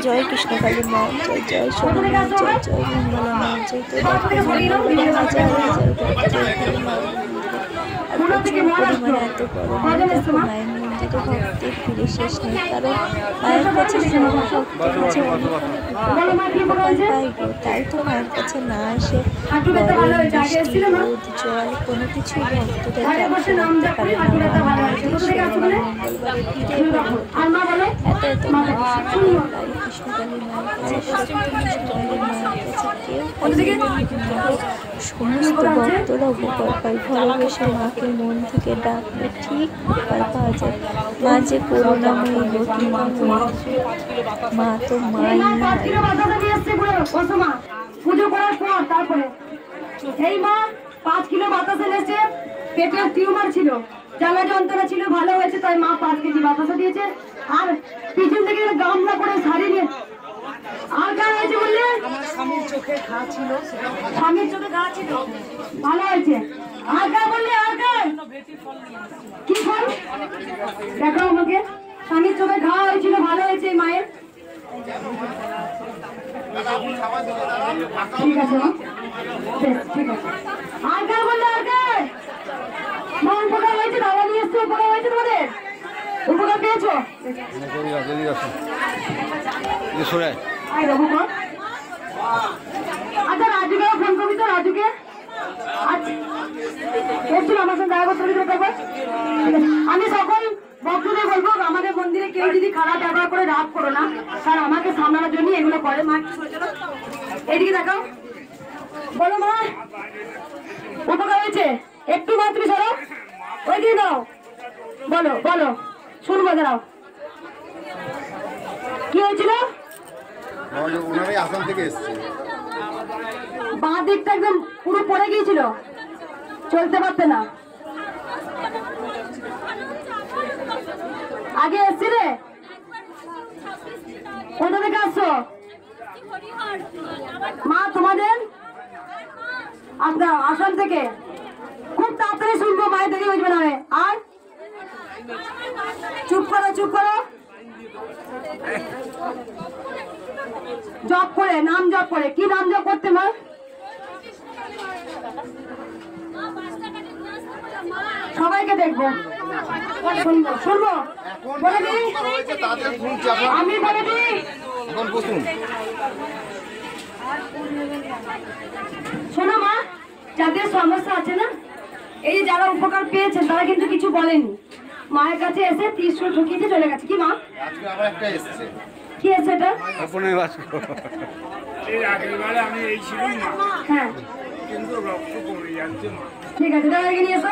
জয় কৃষ্ণকালী মা, জয় জয় সোনা মা, জয় জয় মঙ্গলা মা, জয় তো হাজার হাজার পরিমাণে এত পরিমাণে দেখো মায়ের মন্দিরে ভক্তি ফিরে শেষ নেই। কারণ মায়ের কাছে ভক্তের কাছে পাই গো, তাই তো মায়ের কাছে না এসে বৃষ্টি রোদ জল কোনো কিছুই ভক্তদের করতে পারে না। মঙ্গলবারে ভিড়ে এত এত কৃষ্ণকালী মায়ের কাছে কৃষ্ণকালী মায়ের কাছে কেউ সমস্ত ভক্তরা উপকার পায়। ভালোবেসে মাকে মন থেকে ডাকলে ঠিক উপকার পাওয়া যায়। মা যে করুণাময়ী লক্ষ্মীময়, মা তো মাই। পুজো করার পর তারপরে এই মা 5 কিলো বাতাসা এনেছে। পেটের টিউমার ছিল, জ্বালা যন্ত্রণা ছিল, ভালো হয়েছে তাই মা 5 কেজি বাতাসা দিয়েছে। আর পিছন থেকে গামলা করে শাড়ি নিয়ে আর কার হয়েছে বললে? আমার স্বামীর চোখে ঘা ছিল, স্বামীর চোখে ঘা ছিল, ভালো হয়েছে। আর কার বললে? আর কার কি ফল দেখো আমাকে? স্বামীর চোখে ঘা হয়েছিল, ভালো হয়েছে মায়ের। ঠিক আছে মা, ঠিক আছে। আর কার বললে? আর কার মন উপকার হয়েছে? দাদা নিয়ে এসছো, উপকার হয়েছে তোমাদের? উপকার পেয়েছো? আচ্ছা রাজুকে ফোন করবি তো, রাজুকে। এসছিল আমার সঙ্গে দেখা করতে। আমি সকল ভক্তদের বলবো আমাদের মন্দিরে কেউ যদি খারাপ ব্যবহার করে রাগ করো না, কারণ আমাকে সামলানোর জন্য এগুলো করে। মা এদিকে দেখাও, বলো মা উপকার হয়েছে? একটু মা তুমি সরো, ওই দিয়ে দাও, বলো বলো শুনবো, দাঁড়াও। কি হয়েছিল? আসাম থেকে এসছে, বাঁ দিকটা একদম পুরো পড়ে গিয়েছিল, চলতে পারতে না। আগে এসছিলে? কোথা থেকে আসছো মা? তোমাদের আচ্ছা আসাম থেকে। খুব তাড়াতাড়ি শুনবো, মায়ের দেরি হয়ে যাবে না। আর চুপ করো, চুপ করো। জপ করে, নাম জপ করে। কি নাম জপ করতে মা? সবাইকে দেখবো, শুনবো শুনবো, বলে দিই আমি, বলে দিই শোনো মা, যাদের সমস্যা আছে না, এই যারা উপকার পেয়েছেন তারা কিন্তু কিছু বলেনি। মায়ের কাছে এসে 30 ঢুকিয়েছে, চলে গেছে। কি মা? কি আছে এটা? হ্যাঁ ঠিক আছে, নিয়ে এসো।